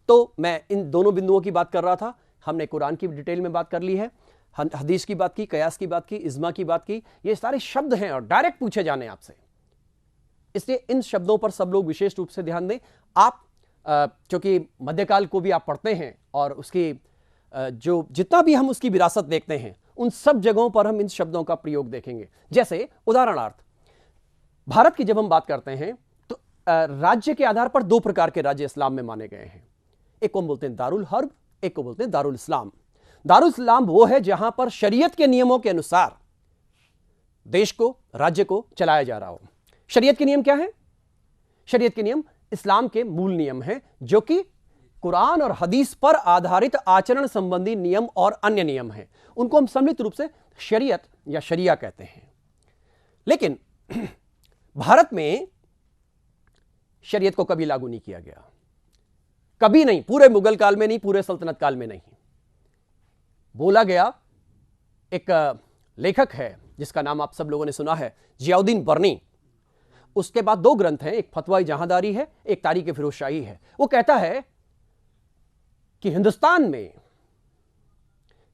तो मैं इन दोनों बिंदुओं की बात कर रहा था। हमने कुरान की डिटेल में बात कर ली है, हदीस की बात की, कयास की बात की, इज्मा की बात की। ये सारे शब्द हैं और डायरेक्ट पूछे जाने आपसे, इसलिए इन शब्दों पर सब लोग विशेष रूप से ध्यान दें। आप क्योंकि मध्यकाल को भी आप पढ़ते हैं और उसकी जो जितना भी हम उसकी विरासत देखते हैं, उन सब जगहों पर हम इन शब्दों का प्रयोग देखेंगे। जैसे उदाहरणार्थ, भारत की जब हम बात करते हैं तो राज्य के आधार पर दो प्रकार के राज्य इस्लाम में माने गए हैं। एक को बोलते हैं दारुल हर्ब, एक को बोलते हैं दारुल इस्लाम। दारुल इस्लाम वो है जहां पर शरीयत के नियमों के अनुसार देश को, राज्य को चलाया जा रहा हो। शरीयत के नियम क्या है? शरीयत के नियम इस्लाम के मूल नियम हैं, जो कि कुरान और हदीस पर आधारित आचरण संबंधी नियम और अन्य नियम हैं। उनको हम सम्मिलित रूप से शरीयत या शरिया कहते हैं। लेकिन भारत में शरीयत को कभी लागू नहीं किया गया, कभी नहीं, पूरे मुगल काल में नहीं, पूरे सल्तनत काल में नहीं। बोला गया, एक लेखक है जिसका नाम आप सब लोगों ने सुना है, जियाउद्दीन बर्नी। उसके बाद दो ग्रंथ हैं, एक फतवा जहांदारी है, एक तारीख फिरोजशाही है। वो कहता है कि हिंदुस्तान में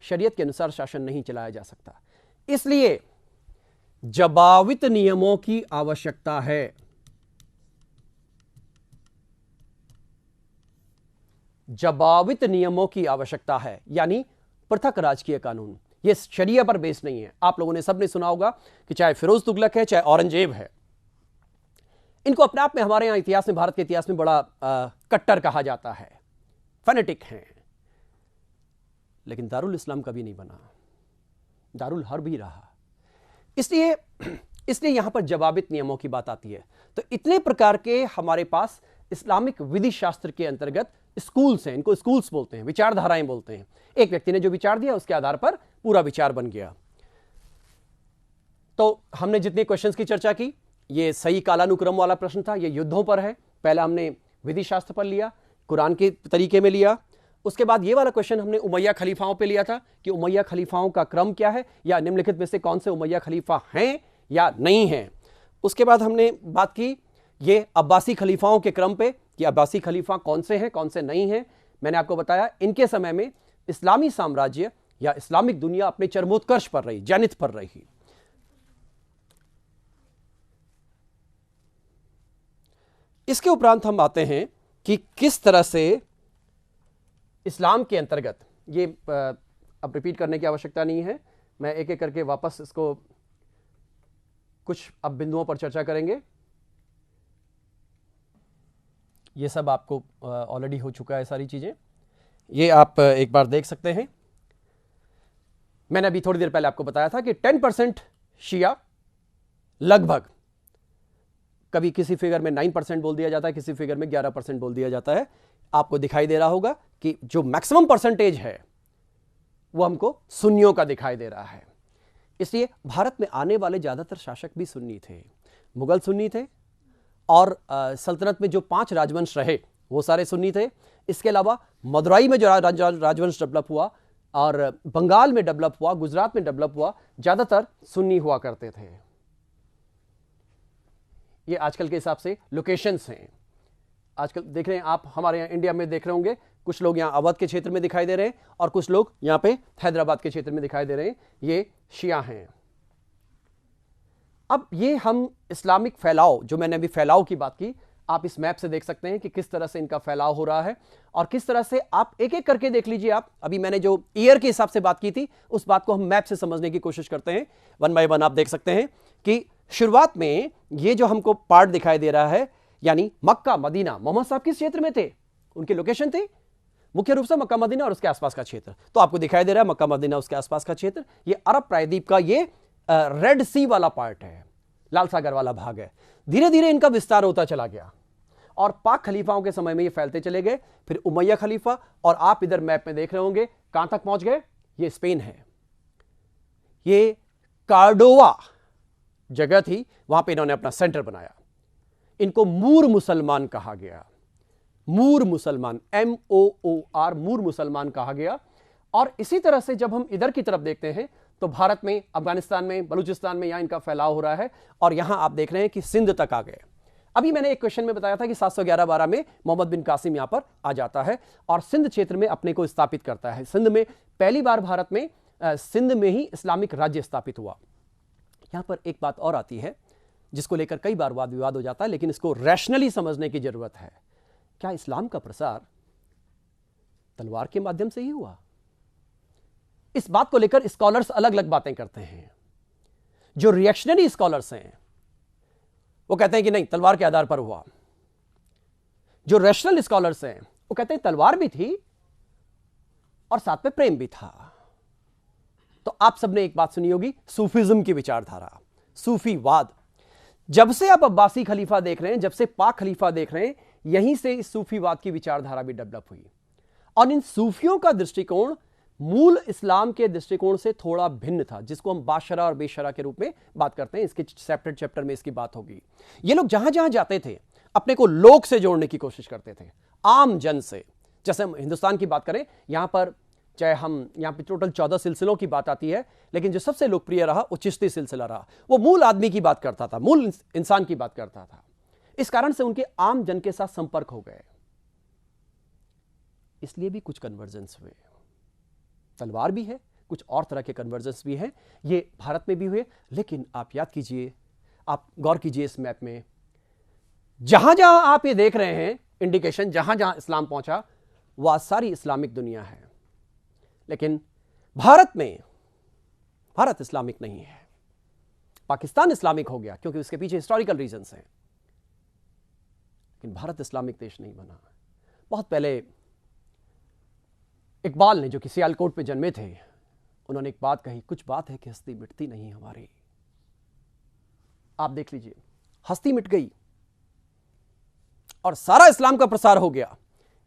शरीयत के अनुसार शासन नहीं चलाया जा सकता, इसलिए जबावित नियमों की आवश्यकता है। जबावित नियमों की आवश्यकता है, यानी पृथक राजकीय कानून। यह शरिया पर बेस नहीं है। आप लोगों ने सबने सुना होगा कि चाहे फिरोज तुगलक है, चाहे औरंगजेब है, इनको अपने आप में हमारे यहां इतिहास में, भारत के इतिहास में बड़ा कट्टर कहा जाता है, फैनेटिक हैं। लेकिन दारुल इस्लाम कभी नहीं बना, दारुल हर्ब ही रहा। इसलिए यहां पर जवाबित नियमों की बात आती है। तो इतने प्रकार के हमारे पास इस्लामिक विधि शास्त्र के अंतर्गत स्कूल्स हैं, इनको स्कूल्स बोलते हैं, विचारधाराएं बोलते हैं। एक व्यक्ति ने जो विचार दिया, उसके आधार पर पूरा विचार बन गया। तो हमने जितने क्वेश्चंस की चर्चा की, ये सही कालानुक्रम वाला प्रश्न था, ये युद्धों पर है। पहला हमने विधि शास्त्र पर लिया, कुरान के तरीके में लिया। उसके बाद ये वाला क्वेश्चन हमने उमैया खलीफाओं पे लिया था कि उमैया खलीफाओं का क्रम क्या है, या निम्नलिखित में से कौन से उमैया खलीफा हैं या नहीं हैं। उसके बाद हमने बात की ये अब्बासी खलीफाओं के क्रम पे कि अब्बासी खलीफा कौन से हैं, कौन से नहीं हैं। मैंने आपको बताया इनके समय में इस्लामी साम्राज्य या इस्लामिक दुनिया अपने चरमोत्कर्ष पर रही, जनित पर रही। इसके उपरांत हम आते हैं कि किस तरह से इस्लाम के अंतर्गत, ये अब रिपीट करने की आवश्यकता नहीं है, मैं एक एक करके वापस इसको कुछ अब बिंदुओं पर चर्चा करेंगे। ये सब आपको ऑलरेडी हो चुका है सारी चीजें, ये आप एक बार देख सकते हैं। मैंने अभी थोड़ी देर पहले आपको बताया था कि 10% शिया, लगभग कभी किसी फिगर में 9% बोल दिया जाता है, किसी फिगर में 11% बोल दिया जाता है। आपको दिखाई दे रहा होगा कि जो मैक्सिमम परसेंटेज है वो हमको सुन्नियों का दिखाई दे रहा है। इसलिए भारत में आने वाले ज्यादातर शासक भी सुन्नी थे। मुगल सुन्नी थे और सल्तनत में जो 5 राजवंश रहे वो सारे सुन्नी थे। इसके अलावा मदुराई में जो राजवंश डेवलप हुआ और बंगाल में डेवलप हुआ, गुजरात में डेवलप हुआ, ज्यादातर सुन्नी हुआ करते थे। ये आजकल के हिसाब से लोकेशंस हैं। आजकल देख रहे हैं आप, हमारे यहाँ इंडिया में देख रहे होंगे, कुछ लोग यहाँ अवध के क्षेत्र में दिखाई दे रहे हैं और कुछ लोग यहाँ पे हैदराबाद के क्षेत्र में दिखाई दे रहे हैं। ये शिया हैं। अब ये हम इस्लामिक फैलाव, जो मैंने अभी फैलाव की बात की, आप इस मैप से देख सकते हैं कि किस तरह से इनका फैलाव हो रहा है और किस तरह से आप एक एक करके देख लीजिए। आप अभी मैंने जो ईयर के हिसाब से बात की थी, उस बात को हम मैप से समझने की कोशिश करते हैं। 1 बाय 1 आप देख सकते हैं कि शुरुआत में ये जो हमको पार्ट दिखाई दे रहा है, यानी मक्का मदीना, मोहम्मद साहब किस क्षेत्र में थे, उनके लोकेशन थे मुख्य रूप से मक्का मदीना और उसके आसपास का क्षेत्र। तो आपको दिखाई दे रहा है मक्का मदीना, उसके आसपास का क्षेत्र। ये अरब प्रायद्वीप का ये रेड सी वाला पार्ट है, लाल सागर वाला भाग है। धीरे धीरे इनका विस्तार होता चला गया और पाक खलीफाओं के समय में ये फैलते चले गए। फिर उमैया खलीफा, और आप इधर मैप में देख रहे होंगे कहां तक पहुंच गए, ये स्पेन है। ये कार्डोवा जगह थी, वहां पे इन्होंने अपना सेंटर बनाया। इनको मूर मुसलमान कहा गया, मूर मुसलमान, MOOR, मूर मुसलमान कहा गया। और इसी तरह से जब हम इधर की तरफ देखते हैं तो भारत में, अफगानिस्तान में, बलूचिस्तान में यहां इनका फैलाव हो रहा है और यहां आप देख रहे हैं कि सिंध तक आ गए। अभी मैंने एक क्वेश्चन में बताया था कि 711-12 में मोहम्मद बिन कासिम यहां पर आ जाता है और सिंध क्षेत्र में अपने को स्थापित करता है। सिंध में पहली बार भारत में सिंध में ही इस्लामिक राज्य स्थापित हुआ। यहां पर एक बात और आती है जिसको लेकर कई बार वाद विवाद हो जाता है, लेकिन इसको रैशनली समझने की जरूरत है। क्या इस्लाम का प्रसार तलवार के माध्यम से ही हुआ? इस बात को लेकर स्कॉलर्स अलग अलग बातें करते हैं। जो रिएक्शनरी स्कॉलर्स हैं वो कहते हैं कि नहीं, तलवार के आधार पर हुआ। जो रैशनल स्कॉलर्स हैं वो कहते हैं तलवार भी थी और साथ में प्रेम भी था। तो आप सबने एक बात सुनी होगी, सूफीज्म की विचारधारा, सूफीवाद। जब से आप अब्बासी खलीफा देख रहे हैं, जब से पाक खलीफा देख रहे हैं, यहीं से इस सूफीवाद की विचारधारा भी डेवलप हुई। और इन सूफियों का दृष्टिकोण मूल इस्लाम के दृष्टिकोण से थोड़ा भिन्न था, जिसको हम बाशरा और बेशरा के रूप में बात करते हैं। इसके सेपरेट चैप्टर में इसकी बात होगी। ये लोग जहां जहां जाते थे अपने को लोक से जोड़ने की कोशिश करते थे, आम जन से। जैसे हम हिंदुस्तान की बात करें, यहां पर चाहे हम यहां पे टोटल 14 सिलसिलों की बात आती है, लेकिन जो सबसे लोकप्रिय रहा वो चिश्ती सिलसिला रहा। वो मूल आदमी की बात करता था, मूल इंसान की बात करता था। इस कारण से उनके आम जन के साथ संपर्क हो गए, इसलिए भी कुछ कन्वर्जेंस हुए। तलवार भी है, कुछ और तरह के कन्वर्जेंस भी हैं, ये भारत में भी हुए। लेकिन आप याद कीजिए, आप गौर कीजिए इस मैप में, जहां जहां आप ये देख रहे हैं इंडिकेशन, जहां जहां इस्लाम पहुंचा वह सारी इस्लामिक दुनिया है। लेकिन भारत में, भारत इस्लामिक नहीं है। पाकिस्तान इस्लामिक हो गया क्योंकि उसके पीछे हिस्टोरिकल रीजंस हैं, लेकिन भारत इस्लामिक देश नहीं बना। बहुत पहले इकबाल ने, जो कि सियालकोट पे जन्मे थे, उन्होंने एक बात कही, कुछ बात है कि हस्ती मिटती नहीं हमारी। आप देख लीजिए, हस्ती मिट गई और सारा इस्लाम का प्रसार हो गया।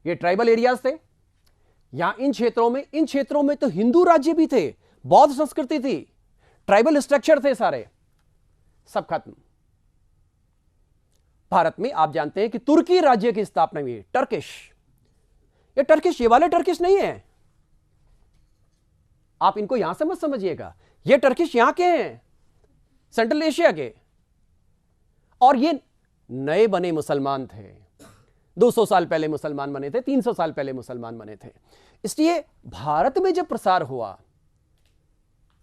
ये ट्राइबल एरियाज थे, यहां इन क्षेत्रों में तो हिंदू राज्य भी थे, बौद्ध संस्कृति थी, ट्राइबल स्ट्रक्चर थे, सारे सब खत्म। भारत में आप जानते हैं कि तुर्की राज्य की स्थापना हुई, टर्किश। ये टर्किश, ये वाले टर्किश नहीं है, आप इनको यहां से मत समझिएगा। ये टर्किश यहां के हैं, सेंट्रल एशिया के, और ये नए बने मुसलमान थे। 200 साल पहले मुसलमान बने थे, 300 साल पहले मुसलमान बने थे। इसलिए भारत में जब प्रसार हुआ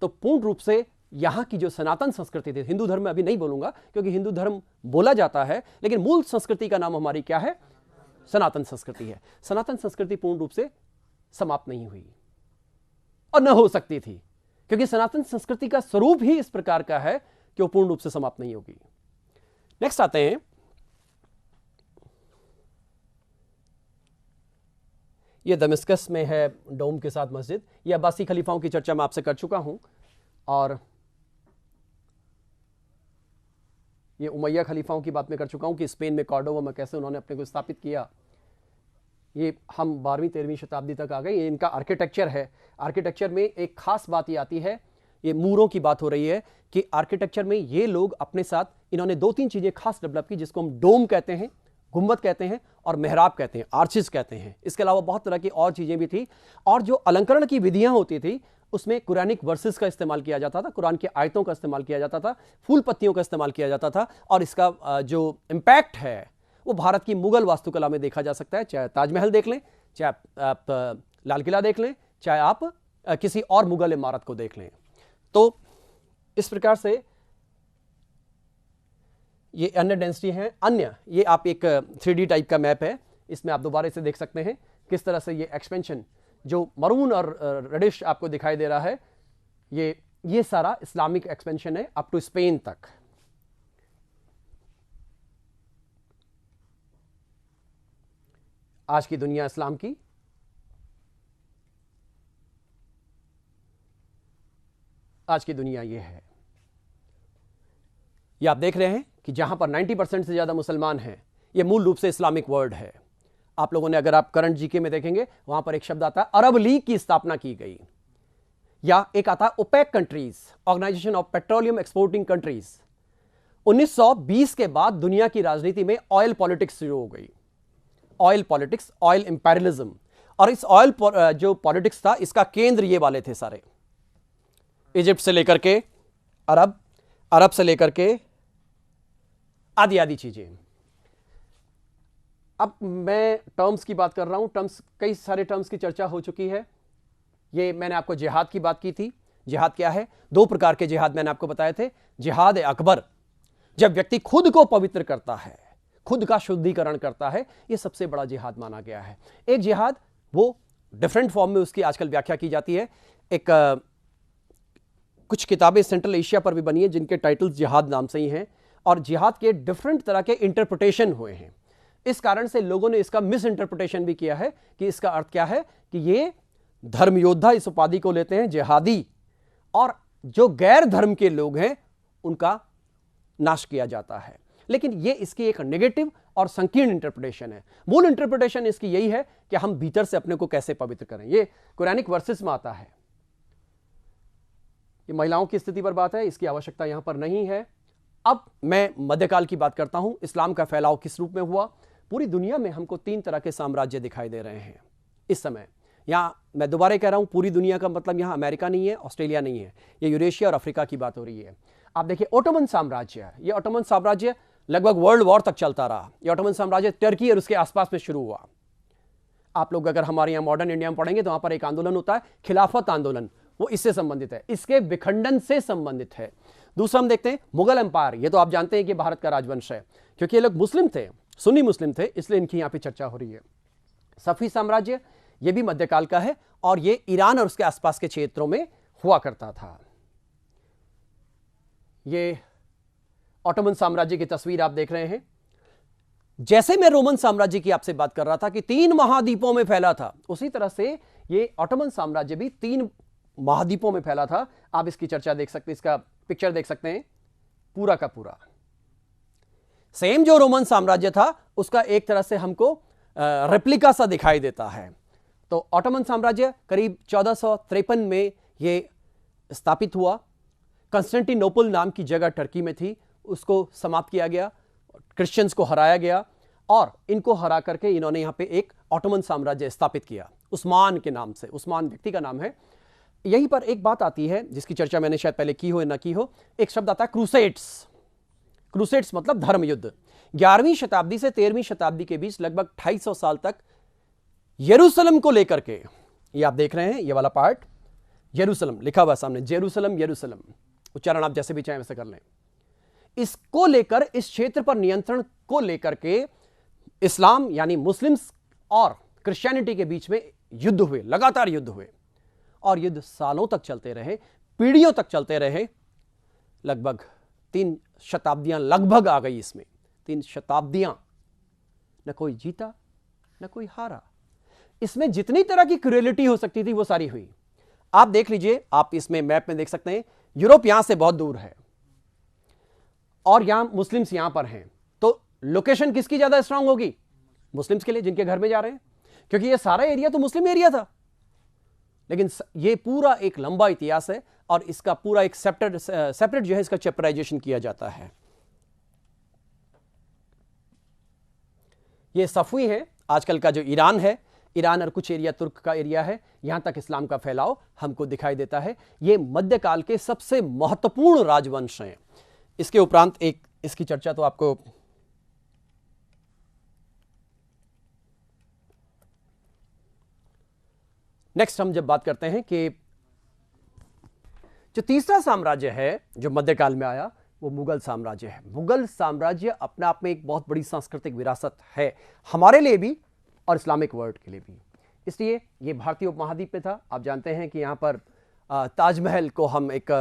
तो पूर्ण रूप से यहां की जो सनातन संस्कृति थी, हिंदू धर्म में अभी नहीं बोलूंगा क्योंकि हिंदू धर्म बोला जाता है, लेकिन मूल संस्कृति का नाम हमारी क्या है? सनातन संस्कृति है। सनातन संस्कृति पूर्ण रूप से समाप्त नहीं हुई और न हो सकती थी, क्योंकि सनातन संस्कृति का स्वरूप ही इस प्रकार का है कि वो पूर्ण रूप से समाप्त नहीं होगी। नेक्स्ट आते हैं, ये दमिश्कस में है डोम के साथ मस्जिद। ये अब्बासी खलीफाओं की चर्चा मैं आपसे कर चुका हूं, और ये उमैया खलीफाओं की बात में कर चुका हूं कि स्पेन में कॉर्डोवा में कैसे उन्होंने अपने को स्थापित किया। ये हम 12वीं-13वीं शताब्दी तक आ गए। ये इनका आर्किटेक्चर है। आर्किटेक्चर में एक खास बात ये आती है, ये मूरों की बात हो रही है कि आर्किटेक्चर में ये लोग अपने साथ इन्होंने 2-3 चीजें खास डेवलप की, जिसको हम डोम कहते हैं, गुंबद कहते हैं, और मेहराब कहते हैं, आर्चिस कहते हैं। इसके अलावा बहुत तरह की और चीजें भी थी। और जो अलंकरण की विधियां होती थी उसमें कुरानिक वर्सेस का इस्तेमाल किया जाता था, कुरान की आयतों का इस्तेमाल किया जाता था, फूल पत्तियों का इस्तेमाल किया जाता था। और इसका जो इम्पैक्ट है वो भारत की मुगल वास्तुकला में देखा जा सकता है। चाहे ताजमहल देख लें, चाहे आप लाल किला देख लें, चाहे आप किसी और मुगल इमारत को देख लें। तो इस प्रकार से ये अन्य डेंसिटी है। अन्य, ये आप एक 3D टाइप का मैप है, इसमें आप दोबारा से देख सकते हैं किस तरह से ये एक्सपेंशन, जो मरून और रेडिश आपको दिखाई दे रहा है, ये सारा इस्लामिक एक्सपेंशन है अप टू स्पेन तक। आज की दुनिया इस्लाम की, आज की दुनिया ये है। ये आप देख रहे हैं कि जहां पर 90% से ज्यादा मुसलमान हैं, ये मूल रूप से इस्लामिक वर्ल्ड है। आप लोगों ने, अगर आप करंट जीके में देखेंगे, वहां पर एक शब्द आता है अरब लीग की स्थापना की गई, या एक आता है OPEC countries, organization of petroleum exporting countries. 1920 के बाद दुनिया की राजनीति में ऑयल पॉलिटिक्स शुरू हो गई। Oil politics, oil imperialism. और इस ऑयल जो पॉलिटिक्स था, इसका केंद्र ये वाले थे सारे, इजिप्ट से लेकर के अरब से लेकर के आदि आदि चीजें। अब मैं टर्म्स की बात कर रहा हूं, टर्म्स, कई सारे टर्म्स की चर्चा हो चुकी है। ये मैंने आपको जिहाद की बात की थी। जिहाद क्या है? दो प्रकार के जिहाद मैंने आपको बताए थे। जिहाद अकबर, जब व्यक्ति खुद को पवित्र करता है, खुद का शुद्धिकरण करता है, यह सबसे बड़ा जिहाद माना गया है। एक जिहाद, वो डिफरेंट फॉर्म में उसकी आजकल व्याख्या की जाती है। कुछ किताबें सेंट्रल एशिया पर भी बनी है जिनके टाइटल्स जिहाद नाम से ही हैं, और जिहाद के डिफरेंट तरह के इंटरप्रिटेशन हुए हैं। इस कारण से लोगों ने इसका मिस इंटरप्रिटेशन भी किया है कि इसका अर्थ क्या है कि ये धर्म योद्धा इस उपाधि को लेते हैं जिहादी, और जो गैर धर्म के लोग हैं उनका नाश किया जाता है। लेकिन ये इसकी एक नेगेटिव और संकीर्ण इंटरप्रिटेशन है। मूल इंटरप्रिटेशन इसकी यही है कि हम भीतर से अपने को कैसे पवित्र करें। ये कुरानिक वर्सेस में आता है। ये महिलाओं की स्थिति पर बात है, इसकी आवश्यकता यहां पर नहीं है। अब मैं मध्यकाल की बात करता हूं। इस्लाम का फैलाव किस रूप में हुआ? पूरी दुनिया में हमको 3 तरह के साम्राज्य दिखाई दे रहे हैं इस समय। यहां मैं दोबारा कह रहा हूं, पूरी दुनिया का मतलब यहां अमेरिका नहीं है, ऑस्ट्रेलिया नहीं है, ये यूरेशिया और अफ्रीका की बात हो रही है। आप देखिए ओटोमन साम्राज्य, ये ओटोमन साम्राज्य लगभग वर्ल्ड वॉर तक चलता रहा। ये ओटोमन साम्राज्य टर्की और उसके आसपास में शुरू हुआ। आप लोग अगर हमारे यहां मॉडर्न इंडिया में पढ़ेंगे तो वहां पर एक आंदोलन होता है, खिलाफत आंदोलन, वो इससे संबंधित है, इसके विखंडन से संबंधित है। दूसरा हम देखते हैं मुगल एम्पायर। ये तो आप जानते हैं कि भारत का राजवंश है, क्योंकि ये लोग मुस्लिम थे, सुन्नी मुस्लिम थे, इसलिए इनकी यहां पे चर्चा हो रही है। सफी साम्राज्य, ये भी मध्यकाल का है और ये ईरान और उसके आसपास के क्षेत्रों में हुआ करता था। ये ऑटोमन साम्राज्य की तस्वीर आप देख रहे हैं। जैसे मैं रोमन साम्राज्य की आपसे बात कर रहा था कि 3 महाद्वीपों में फैला था, उसी तरह से ये ऑटोमन साम्राज्य भी 3 महाद्वीपों में फैला था। आप इसकी चर्चा देख सकते हैं, इसका पिक्चर देख सकते हैं, पूरा का पूरा सेम जो रोमन साम्राज्य था उसका एक तरह से हमको रेप्लिका सा दिखाई देता है। तो ऑटोमन साम्राज्य करीब 1453 में ये स्थापित हुआ। कंस्टेंटिनोपल नाम की जगह टर्की में थी, उसको समाप्त किया गया, क्रिश्चियंस को हराया गया और इनको हरा करके इन्होंने यहां पे एक ऑटोमन साम्राज्य स्थापित किया उस्मान के नाम से। उस्मान व्यक्ति का नाम है। यहीं पर एक बात आती है जिसकी चर्चा मैंने शायद पहले की हो या ना की हो। एक शब्द आता है क्रूसेड्स। क्रूसेड्स मतलब धर्म युद्ध। 11वीं शताब्दी से 13वीं शताब्दी के बीच लगभग 250 साल तक यरूशलेम को लेकर के, ये आप देख रहे हैं ये वाला पार्ट, यरूशलेम लिखा हुआ सामने, जेरूशलम यरूशलेम, उच्चारण आप जैसे भी चाहें वैसे कर लें। इसको लेकर, इस क्षेत्र पर नियंत्रण को लेकर के इस्लाम यानी मुस्लिम्स और क्रिश्चियनिटी के बीच में युद्ध हुए, लगातार युद्ध हुए, और युद्ध सालों तक चलते रहे, पीढ़ियों तक चलते रहे। लगभग 3 शताब्दियां लगभग आ गई इसमें, 3 शताब्दियां। न कोई जीता न कोई हारा। इसमें जितनी तरह की क्रूएलिटी हो सकती थी वो सारी हुई। आप देख लीजिए, आप इसमें मैप में देख सकते हैं, यूरोप यहां से बहुत दूर है और यहां मुस्लिम्स यहां पर हैं, तो लोकेशन किसकी ज्यादा स्ट्रांग होगी? मुस्लिम्स के लिए, जिनके घर में जा रहे हैं, क्योंकि ये सारा एरिया तो मुस्लिम एरिया था। लेकिन ये पूरा एक लंबा इतिहास है और इसका पूरा एक सेपरेट जो है, इसका चैप्टराइजेशन किया जाता है। ये सफवी है, आजकल का जो ईरान है, ईरान और कुछ एरिया तुर्क का एरिया है, यहां तक इस्लाम का फैलाव हमको दिखाई देता है। ये मध्यकाल के सबसे महत्वपूर्ण राजवंश हैं। इसके उपरांत एक इसकी चर्चा तो आपको नेक्स्ट हम जब बात करते हैं कि जो तीसरा साम्राज्य है जो मध्यकाल में आया वो मुगल साम्राज्य है। मुगल साम्राज्य अपने आप में एक बहुत बड़ी सांस्कृतिक विरासत है हमारे लिए भी और इस्लामिक वर्ल्ड के लिए भी। इसलिए ये भारतीय उपमहाद्वीप में था। आप जानते हैं कि यहाँ पर ताजमहल को हम एक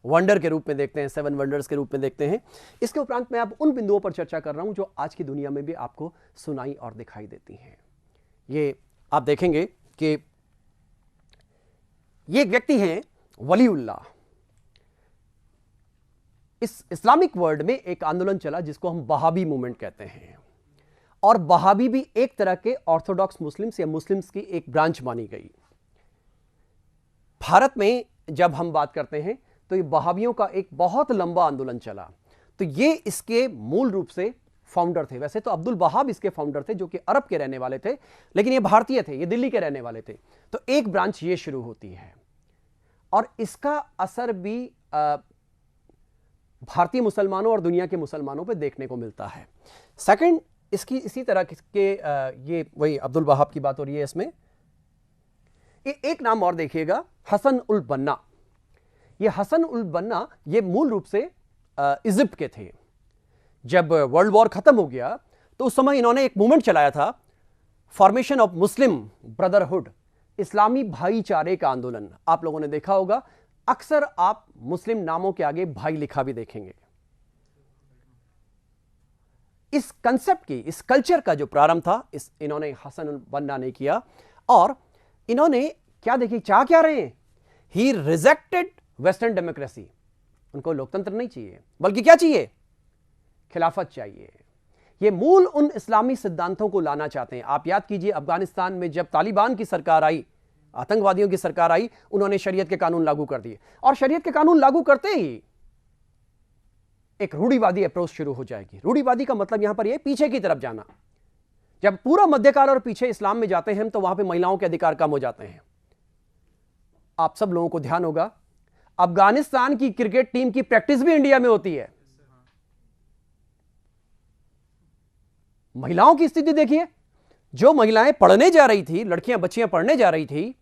वंडर के रूप में देखते हैं, 7 वंडर्स के रूप में देखते हैं। इसके उपरांत मैं अब उन बिंदुओं पर चर्चा कर रहा हूं जो आज की दुनिया में भी आपको सुनाई और दिखाई देती हैं। ये आप देखेंगे कि ये एक व्यक्ति हैं वलीउल्लाह। इस इस्लामिक वर्ल्ड में एक आंदोलन चला जिसको हम वहाबी मूवमेंट कहते हैं, और वहाबी भी एक तरह के ऑर्थोडॉक्स मुस्लिम्स या मुस्लिम्स की एक ब्रांच मानी गई। भारत में जब हम बात करते हैं तो ये वहाबियों का एक बहुत लंबा आंदोलन चला। तो ये इसके मूल रूप से फाउंडर थे। वैसे तो अब्दुल वहाब इसके फाउंडर थे जो कि अरब के रहने वाले थे, लेकिन ये भारतीय थे, ये दिल्ली के रहने वाले थे। तो एक ब्रांच ये शुरू होती है और इसका असर भी भारतीय मुसलमानों और दुनिया के मुसलमानों पे देखने को मिलता है। सेकंड इसकी इसी तरह के ये वही अब्दुल वहाब की बात हो रही है इसमें। एक नाम और देखिएगा, हसन उल बन्ना। ये हसन उल बन्ना ये मूल रूप से इजिप्ट के थे। जब वर्ल्ड वॉर खत्म हो गया तो उस समय इन्होंने एक मूवमेंट चलाया था, फॉर्मेशन ऑफ मुस्लिम ब्रदरहुड, इस्लामी भाईचारे का आंदोलन। आप लोगों ने देखा होगा, अक्सर आप मुस्लिम नामों के आगे भाई लिखा भी देखेंगे। इस कंसेप्ट की, इस कल्चर का जो प्रारंभ था इन्होंने हसन उल बन्ना ने किया। और इन्होंने क्या देखिए चाह क्या रहे हैं, ही रिजेक्टेड वेस्टर्न डेमोक्रेसी। उनको लोकतंत्र नहीं चाहिए, बल्कि क्या चाहिए, खिलाफत चाहिए। ये मूल उन इस्लामी सिद्धांतों को लाना चाहते हैं। आप याद कीजिए, अफगानिस्तान में जब तालिबान की सरकार आई, आतंकवादियों की सरकार आई, उन्होंने शरीयत के कानून लागू कर दिए। और शरीयत के कानून लागू करते ही एक रूढ़िवादी अप्रोच शुरू हो जाएगी। रूढ़िवादी का मतलब यहां पर यह पीछे की तरफ जाना। जब पूरा मध्यकाल और पीछे इस्लाम में जाते हैं तो वहां पे महिलाओं के अधिकार कम हो जाते हैं। आप सब लोगों को ध्यान होगा, अफगानिस्तान की क्रिकेट टीम की प्रैक्टिस भी इंडिया में होती है। महिलाओं की स्थिति देखिए, जो महिलाएं पढ़ने जा रही थी, लड़कियां बच्चियां पढ़ने जा रही थी,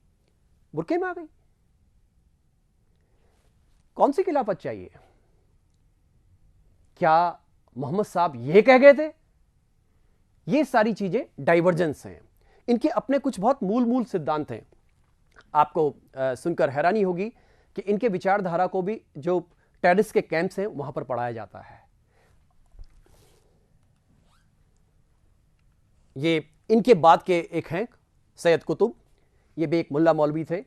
बुर्के में आ गई। कौन सी खिलाफत चाहिए? क्या मोहम्मद साहब यह कह गए थे? ये सारी चीजें डाइवर्जेंस हैं। इनके अपने कुछ बहुत मूल सिद्धांत हैं। आपको सुनकर हैरानी होगी कि इनके विचारधारा को भी जो टेररिस्ट के कैंप्स हैं वहां पर पढ़ाया जाता है। ये इनके बाद के एक हैं सैयद कुतुब, ये भी एक मुल्ला मौलवी थे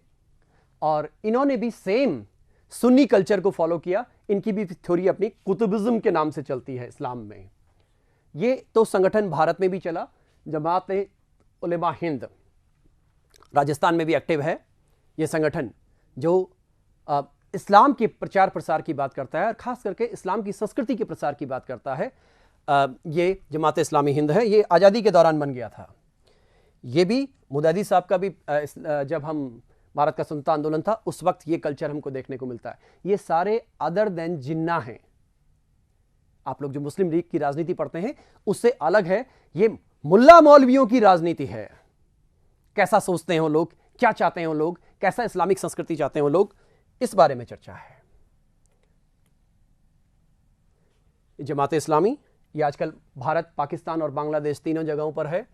और इन्होंने भी सेम सुन्नी कल्चर को फॉलो किया। इनकी भी थ्योरी अपनी कुतुबिज्म के नाम से चलती है इस्लाम में। ये तो संगठन भारत में भी चला, जमात उलेमा हिंद राजस्थान में भी एक्टिव है। ये संगठन जो इस्लाम के प्रचार प्रसार की बात करता है और खास करके इस्लाम की संस्कृति के प्रसार की बात करता है। ये जमात इस्लामी हिंद है, ये आज़ादी के दौरान बन गया था। ये भी मुदादी साहब का भी जब हम भारत का स्वतंत्रता आंदोलन था उस वक्त ये कल्चर हमको देखने को मिलता है। ये सारे अदर देन जिन्ना हैं। आप लोग जो मुस्लिम लीग की राजनीति पढ़ते हैं उससे अलग है, ये मुल्ला मौलवियों की राजनीति है। कैसा सोचते हैं वो लोग, क्या चाहते हैं वो लोग, कैसा इस्लामिक संस्कृति चाहते हैं वो लोग, इस बारे में चर्चा है। जमात इस्लामी ये आजकल भारत, पाकिस्तान और बांग्लादेश तीनों जगहों पर है।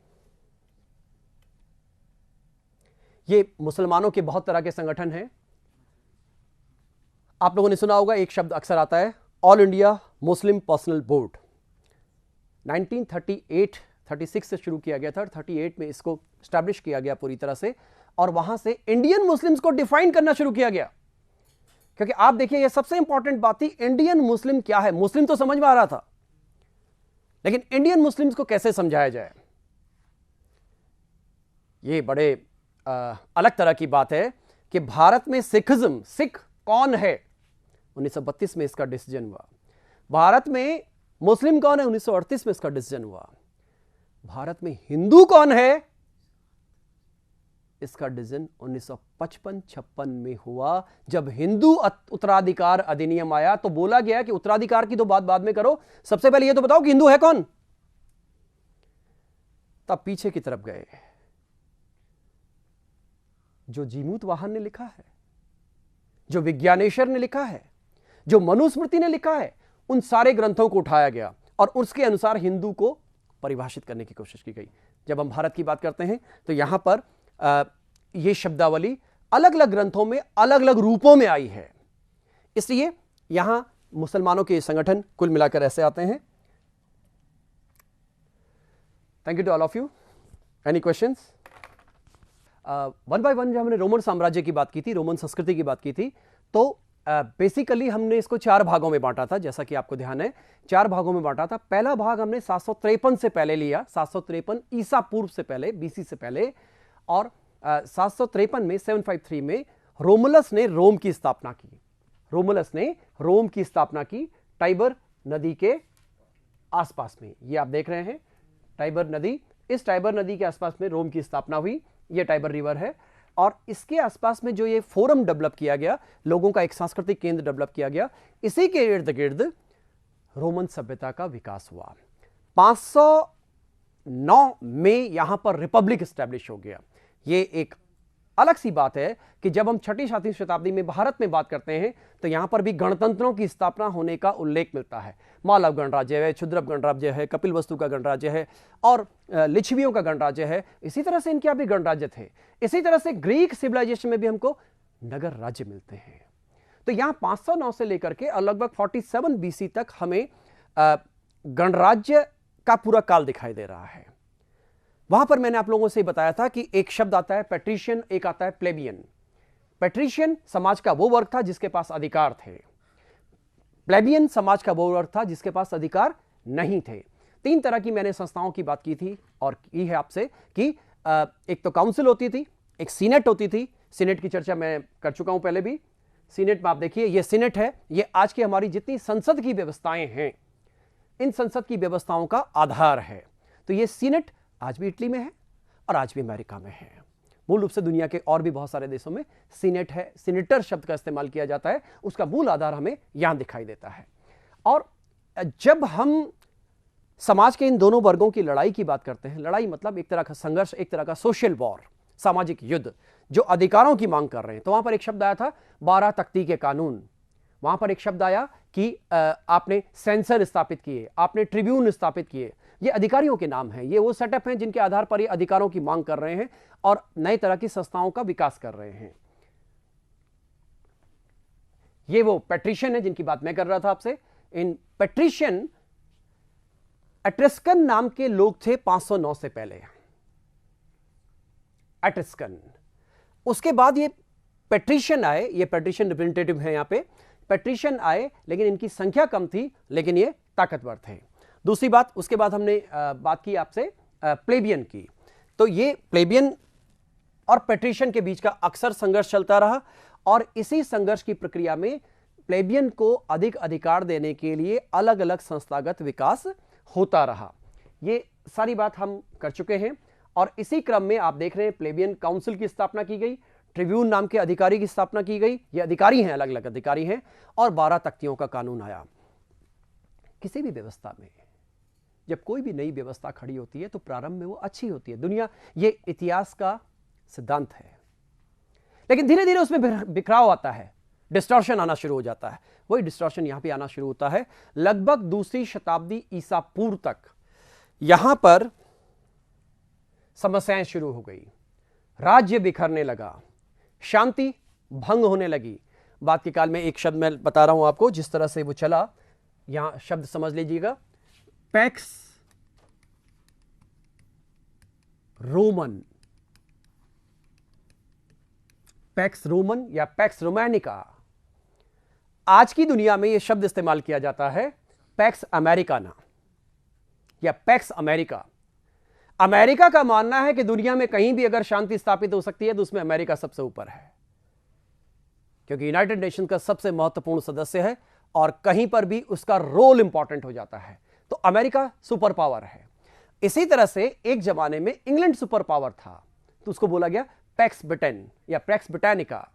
ये मुसलमानों के बहुत तरह के संगठन हैं। आप लोगों ने सुना होगा, एक शब्द अक्सर आता है, all India Muslim personal board. 1938-36 से शुरू किया गया था। 38 में इसको स्टैब्लिश किया गया पूरी तरह से और वहां से इंडियन मुस्लिम्स को डिफाइन करना शुरू किया गया। क्योंकि आप देखिए, यह सबसे इंपॉर्टेंट बात थी, इंडियन मुस्लिम क्या है। मुस्लिम तो समझ में आ रहा था, लेकिन इंडियन मुस्लिम्स को कैसे समझाया जाए, यह बड़े अलग तरह की बात है कि भारत में सिखिज्म, सिख कौन है, 1932 में इसका डिसीजन हुआ। भारत में मुस्लिम कौन है, 1938 में इसका डिसीजन हुआ। भारत में हिंदू कौन है, इसका डिसीजन 1955-56 में हुआ। जब हिंदू उत्तराधिकार अधिनियम आया तो बोला गया कि उत्तराधिकार की तो बात बाद में करो, सबसे पहले यह तो बताओ कि हिंदू है कौन। तब पीछे की तरफ गए। जो जीमूत वाहन ने लिखा है, जो विज्ञानेश्वर ने लिखा है, जो मनुस्मृति ने लिखा है, उन सारे ग्रंथों को उठाया गया और उसके अनुसार हिंदू को परिभाषित करने की कोशिश की गई। जब हम भारत की बात करते हैं तो यहां पर यह शब्दावली अलग अलग ग्रंथों में अलग अलग रूपों में आई है। इसलिए यहां मुसलमानों के संगठन कुल मिलाकर ऐसे आते हैं। Thank you to all of you. Any questions? One by one जब हमने रोमन साम्राज्य की बात की थी, रोमन संस्कृति की बात की थी, तो बेसिकली हमने इसको 4 भागों में बांटा था। जैसा कि आपको ध्यान है, 4 भागों में बांटा था। पहला भाग हमने 753 से पहले लिया, 753 ईसा पूर्व से पहले, बीसी से पहले। और 753 में 753 में रोमुलस ने रोम की स्थापना की। रोमुलस ने रोम की स्थापना की टाइबर नदी के आसपास में। ये आप देख रहे हैं टाइबर नदी, इस टाइबर नदी के आसपास में रोम की स्थापना हुई। ये टाइबर रिवर है और इसके आसपास में जो ये फोरम डेवलप किया गया, लोगों का एक सांस्कृतिक केंद्र डेवलप किया गया, इसी के इर्द गिर्द रोमन सभ्यता का विकास हुआ। 500 9 में यहां पर रिपब्लिक स्टैब्लिश हो गया। ये एक अलग सी बात है कि जब हम 6ठी-7वीं शताब्दी में भारत में बात करते हैं तो यहां पर भी गणतंत्रों की स्थापना होने का उल्लेख मिलता है। मालव गणराज्य है, क्षुद्रप गणराज्य है, कपिलवस्तु का गणराज्य है और लिच्छवियों का गणराज्य है। इसी तरह से इनके यहाँ भी गणराज्य थे। इसी तरह से ग्रीक सिविलाइजेशन में भी हमको नगर राज्य मिलते हैं। तो यहां 509 से लेकर के लगभग 47 बीसी तक हमें गणराज्य का पूरा काल दिखाई दे रहा है। वहां पर मैंने आप लोगों से बताया था कि एक शब्द आता है पैट्रिशियन, एक आता है प्लेबियन। पैट्रिशियन समाज का वो वर्ग था जिसके पास अधिकार थे। प्लेबियन समाज का वो वर्ग था जिसके पास अधिकार नहीं थे। 3 तरह की मैंने संस्थाओं की बात की थी और की है आपसे कि एक तो काउंसिल होती थी, एक सीनेट होती थी। सीनेट की चर्चा मैं कर चुका हूं पहले भी। सीनेट में आप देखिए, ये सीनेट है, ये आज की हमारी जितनी संसद की व्यवस्थाएं हैं, इन संसद की व्यवस्थाओं का आधार है। तो ये सीनेट आज भी इटली में है और आज भी अमेरिका में है। मूल रूप से दुनिया के और भी बहुत सारे देशों में सीनेट है। सीनेटर शब्द का इस्तेमाल किया जाता है, उसका मूल आधार हमें यहां दिखाई देता है। और जब हम समाज के इन दोनों वर्गों की लड़ाई की बात करते हैं, लड़ाई मतलब एक तरह का संघर्ष, एक तरह का सोशल वॉर, सामाजिक युद्ध, जो अधिकारों की मांग कर रहे हैं, तो वहां पर एक शब्द आया था 12 तख्ती के कानून। वहां पर एक शब्द आया कि आपने सेंसर स्थापित किए, आपने ट्रिब्यून स्थापित किए। ये अधिकारियों के नाम हैं, ये वो सेटअप हैं जिनके आधार पर ये अधिकारों की मांग कर रहे हैं और नए तरह की संस्थाओं का विकास कर रहे हैं। ये वो पैट्रिशियन है जिनकी बात मैं कर रहा था आपसे। इन पैट्रिशियन एट्रिस्कन नाम के लोग थे 509 से पहले। एट्रिस्कन, उसके बाद ये पैट्रिशियन आए, ये पैट्रिशियन रिप्रेजेंटेटिव है यहां पे। पैट्रिशियन आए लेकिन इनकी संख्या कम थी, लेकिन ये ताकतवर थे। दूसरी बात, उसके बाद हमने बात की आपसे प्लेबियन की। तो ये प्लेबियन और पैट्रिशियन के बीच का अक्सर संघर्ष चलता रहा और इसी संघर्ष की प्रक्रिया में प्लेबियन को अधिक अधिकार देने के लिए अलग अलग संस्थागत विकास होता रहा। ये सारी बात हम कर चुके हैं और इसी क्रम में आप देख रहे हैं प्लेबियन काउंसिल की स्थापना की गई, ट्रिब्यून नाम के अधिकारी की स्थापना की गई। ये अधिकारी हैं, अलग अलग अधिकारी हैं, और 12 तख्तियों का कानून आया। किसी भी व्यवस्था में जब कोई भी नई व्यवस्था खड़ी होती है तो प्रारंभ में वो अच्छी होती है। दुनिया, ये इतिहास का सिद्धांत है, लेकिन धीरे धीरे उसमें बिखराव आता है, डिस्टॉर्शन आना शुरू हो जाता है। वही डिस्टॉर्शन यहां पे आना शुरू होता है लगभग 2री शताब्दी ईसा पूर्व तक। यहां पर समस्याएं शुरू हो गई, राज्य बिखरने लगा, शांति भंग होने लगी। बाद के काल में एक शब्द मैं बता रहा हूं आपको, जिस तरह से वो चला, यहां शब्द समझ लीजिएगा, पैक्स रोमन। पैक्स रोमन या पैक्स रोमैनिका। आज की दुनिया में यह शब्द इस्तेमाल किया जाता है पैक्स अमेरिकाना या पैक्स अमेरिका। अमेरिका का मानना है कि दुनिया में कहीं भी अगर शांति स्थापित हो सकती है तो उसमें अमेरिका सबसे ऊपर है, क्योंकि यूनाइटेड नेशन का सबसे महत्वपूर्ण सदस्य है और कहीं पर भी उसका रोल इंपॉर्टेंट हो जाता है। तो अमेरिका सुपर पावर है। इसी तरह से एक जमाने में इंग्लैंड सुपर पावर था, तो उसको बोला गया पैक्स ब्रिटेन या पैक्स ब्रिटानिका।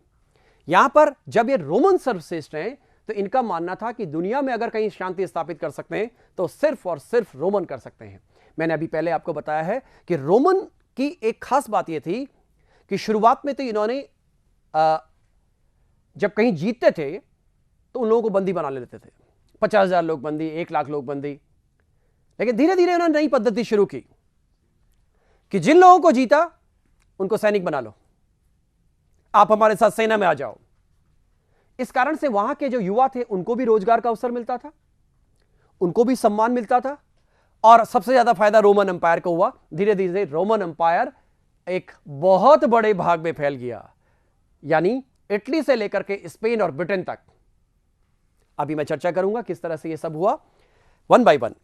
यहां पर जब ये रोमन सर्वश्रेष्ठ हैं तो इनका मानना था कि दुनिया में अगर कहीं शांति स्थापित कर सकते हैं तो सिर्फ और सिर्फ रोमन कर सकते हैं। मैंने अभी पहले आपको बताया है कि रोमन की एक खास बात यह थी कि शुरुआत में तो इन्होंने जब कहीं जीतते थे तो उन लोगों को बंदी बना लेते थे, 50,000 लोग बंदी, 1 लाख लोग बंदी। लेकिन धीरे धीरे उन्होंने नई पद्धति शुरू की कि जिन लोगों को जीता उनको सैनिक बना लो, आप हमारे साथ सेना में आ जाओ। इस कारण से वहां के जो युवा थे उनको भी रोजगार का अवसर मिलता था, उनको भी सम्मान मिलता था और सबसे ज्यादा फायदा रोमन एम्पायर को हुआ। धीरे धीरे रोमन एम्पायर एक बहुत बड़े भाग में फैल गया, यानी इटली से लेकर के स्पेन और ब्रिटेन तक। अभी मैं चर्चा करूंगा किस तरह से यह सब हुआ 1 by 1।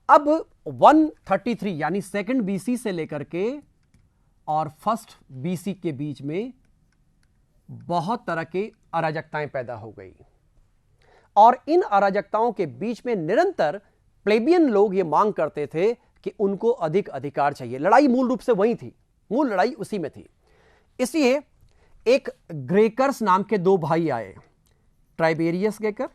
अब 133 यानी 2nd BC से लेकर के और 1st BC के बीच में बहुत तरह की अराजकताएं पैदा हो गई और इन अराजकताओं के बीच में निरंतर प्लेबियन लोग ये मांग करते थे कि उनको अधिक अधिकार चाहिए। लड़ाई मूल रूप से वही थी, मूल लड़ाई उसी में थी। इसलिए एक ग्रेकर्स नाम के 2 भाई आए, ट्राइबेरियस ग्रेकर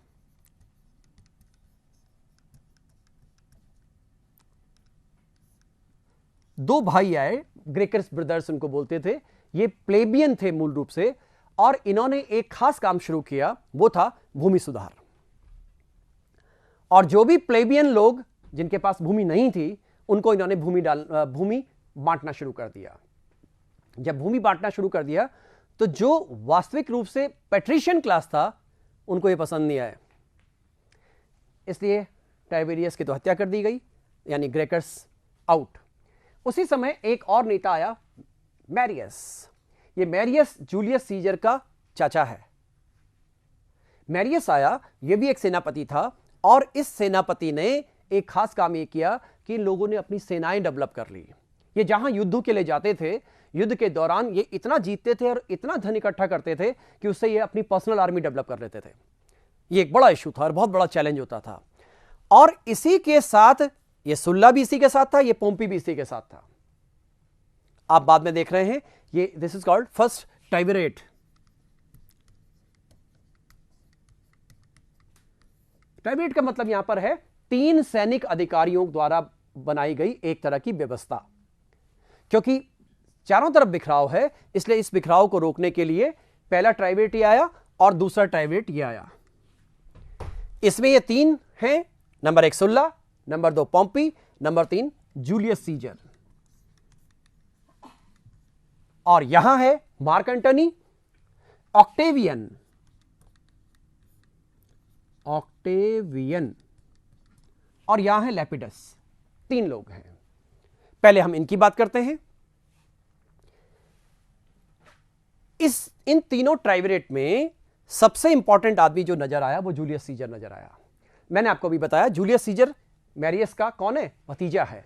दो भाई आए, ग्रेकर्स ब्रदर्स उनको बोलते थे। ये प्लेबियन थे मूल रूप से, और इन्होंने एक खास काम शुरू किया, वो था भूमि सुधार। और जो भी प्लेबियन लोग जिनके पास भूमि नहीं थी, उनको इन्होंने भूमि बांटना शुरू कर दिया। जब भूमि बांटना शुरू कर दिया तो जो वास्तविक रूप से पैट्रिशियन क्लास था, उनको यह पसंद नहीं आया, इसलिए टाइबेरियस की तो हत्या कर दी गई, यानी ग्रेकर्स आउट। उसी समय एक और नेता आया, मैरियस। ये मैरियस जूलियस सीजर का चाचा है। मैरियस आया, यह भी एक सेनापति था, और इस सेनापति ने एक खास काम यह किया कि इन लोगों ने अपनी सेनाएं डेवलप कर ली। ये जहां युद्ध के लिए जाते थे, युद्ध के दौरान ये इतना जीतते थे और इतना धन इकट्ठा करते थे कि उससे ये अपनी पर्सनल आर्मी डेवलप कर लेते थे। ये एक बड़ा इशू था और बहुत बड़ा चैलेंज होता था। और इसी के साथ ये सुल्ला भी इसी के साथ था, ये पोम्पी भी इसी के साथ था। आप बाद में देख रहे हैं, ये दिस इज कॉल्ड फर्स्ट टाइबरेट। टाइबरेट का मतलब यहां पर है 3 सैनिक अधिकारियों द्वारा बनाई गई एक तरह की व्यवस्था। क्योंकि चारों तरफ बिखराव है, इसलिए इस बिखराव को रोकने के लिए पहला ट्राइबरेट ये आया और दूसरा ट्राइबरेट ये आया। इसमें ये 3 हैं, number 1 Sulla, number 2 Pompey, number 3 Julius Caesar. और यहां है मार्क एंटनी, ऑक्टेवियन और यहां है लेपिडस। 3 लोग हैं। पहले हम इनकी बात करते हैं। इन तीनों ट्राइबरेट में सबसे इंपॉर्टेंट आदमी जो नजर आया वो जूलियस सीजर नजर आया। मैंने आपको भी बताया, जूलियस सीजर मैरियस का कौन है? भतीजा है।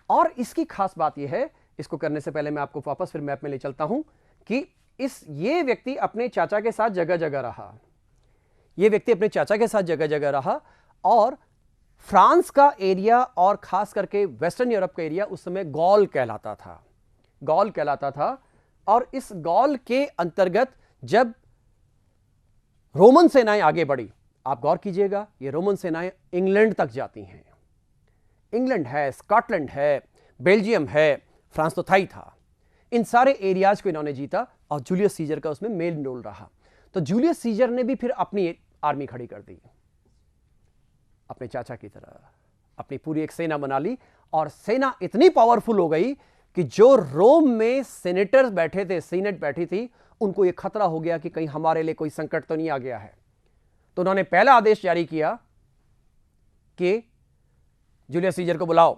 और इसकी खास बात यह है, इसको करने से पहले मैं आपको वापस फिर मैप में ले चलता हूं, कि ये व्यक्ति अपने चाचा के साथ जगह जगह रहा। ये व्यक्ति अपने चाचा के साथ जगह जगह रहा, और फ्रांस का एरिया और खास करके वेस्टर्न यूरोप का एरिया उस समय गॉल कहलाता था। और इस गॉल के अंतर्गत जब रोमन सेनाएं आगे बढ़ी, आप गौर कीजिएगा, ये रोमन सेनाएं इंग्लैंड तक जाती हैं। इंग्लैंड है, स्कॉटलैंड है, बेल्जियम है, फ्रांस तो था ही था। इन सारे एरियाज को इन्होंने जीता और जूलियस सीजर का उसमें मेन रोल रहा। तो जूलियस सीजर ने भी फिर अपनी आर्मी खड़ी कर दी, अपने चाचा की तरह अपनी पूरी एक सेना बना ली। और सेना इतनी पावरफुल हो गई कि जो रोम में सेनेटर्स बैठे थे, सीनेट बैठी थी, उनको यह खतरा हो गया कि कहीं हमारे लिए कोई संकट तो नहीं आ गया है। तो उन्होंने पहला आदेश जारी किया कि जूलियस सीजर को बुलाओ।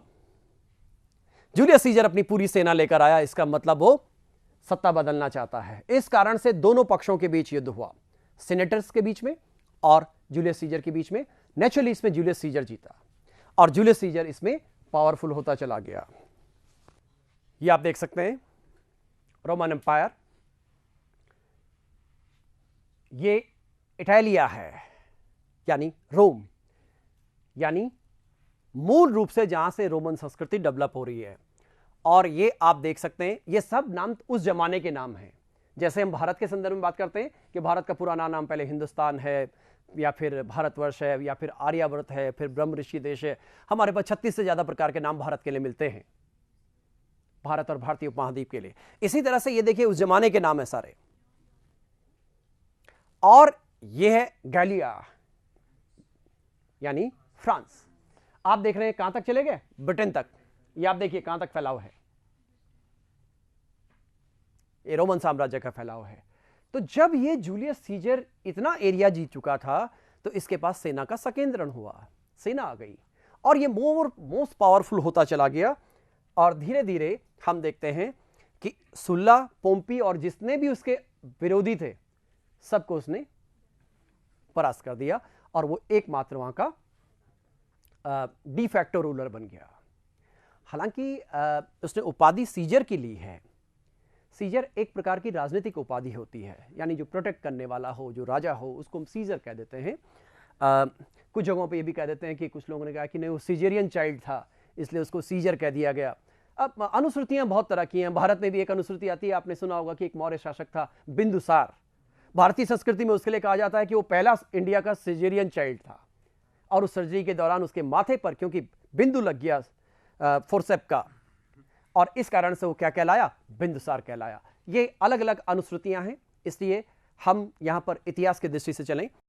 जूलियस सीजर अपनी पूरी सेना लेकर आया। इसका मतलब वो सत्ता बदलना चाहता है। इस कारण से दोनों पक्षों के बीच युद्ध हुआ, सेनेटर्स के बीच में और जूलियस सीजर के बीच में। नेचुरली इसमें जूलियस सीजर जीता और जूलियस सीजर इसमें पावरफुल होता चला गया। ये आप देख सकते हैं रोमन एम्पायर, ये इटालिया है, यानी रोम, यानी मूल रूप से जहां से रोमन संस्कृति डेवलप हो रही है। और ये आप देख सकते हैं, ये सब नाम उस जमाने के नाम हैं। जैसे हम भारत के संदर्भ में बात करते हैं कि भारत का पुराना नाम पहले हिंदुस्तान है, या फिर भारतवर्ष है, या फिर आर्यावर्त है, फिर ब्रह्म ऋषि देश है। हमारे पास 36 से ज्यादा प्रकार के नाम भारत के लिए मिलते हैं, भारत और भारतीय उपमहाद्वीप के लिए। इसी तरह से ये देखिए उस जमाने के नाम है सारे। और ये है गैलिया, यानी फ्रांस। आप देख रहे हैं कहां तक चले गए? ब्रिटेन तक। ये आप देखिए कहां तक फैलाव है, ये रोमन साम्राज्य का फैलाव है। तो जब ये जूलियस सीजर इतना एरिया जीत चुका था, तो इसके पास सेना का संकेंद्रण हुआ, सेना आ गई और ये मोस्ट पावरफुल होता चला गया। और धीरे धीरे हम देखते हैं कि सुल्ला, पोम्पी और जितने भी उसके विरोधी थे, सबको उसने परास्त कर दिया और वो एकमात्र वहां का डी फैक्टो रूलर बन गया। हालांकि उसने उपाधि सीजर की ली है। सीजर एक प्रकार की राजनीतिक उपाधि होती है, यानी जो प्रोटेक्ट करने वाला हो, जो राजा हो, उसको हम सीजर कह देते हैं। कुछ जगहों पे ये भी कह देते हैं कि कुछ लोगों ने कहा कि नहीं, वो सीजरियन चाइल्ड था, इसलिए उसको सीजर कह दिया गया। अब अनुश्रुतियां बहुत तरह की हैं। भारत में भी एक अनुश्रुति आती है, आपने सुना होगा कि एक मौर्य शासक था बिंदुसार। भारतीय संस्कृति में उसके लिए कहा जाता है कि वो पहला इंडिया का सीजरियन चाइल्ड था, और उस सर्जरी के दौरान उसके माथे पर क्योंकि बिंदु लग गया फोर्सेप का, और इस कारण से वो क्या कहलाया? बिंदुसार कहलाया। ये अलग अलग अनुश्रुतियां हैं, इसलिए हम यहां पर इतिहास की दृष्टि से चलें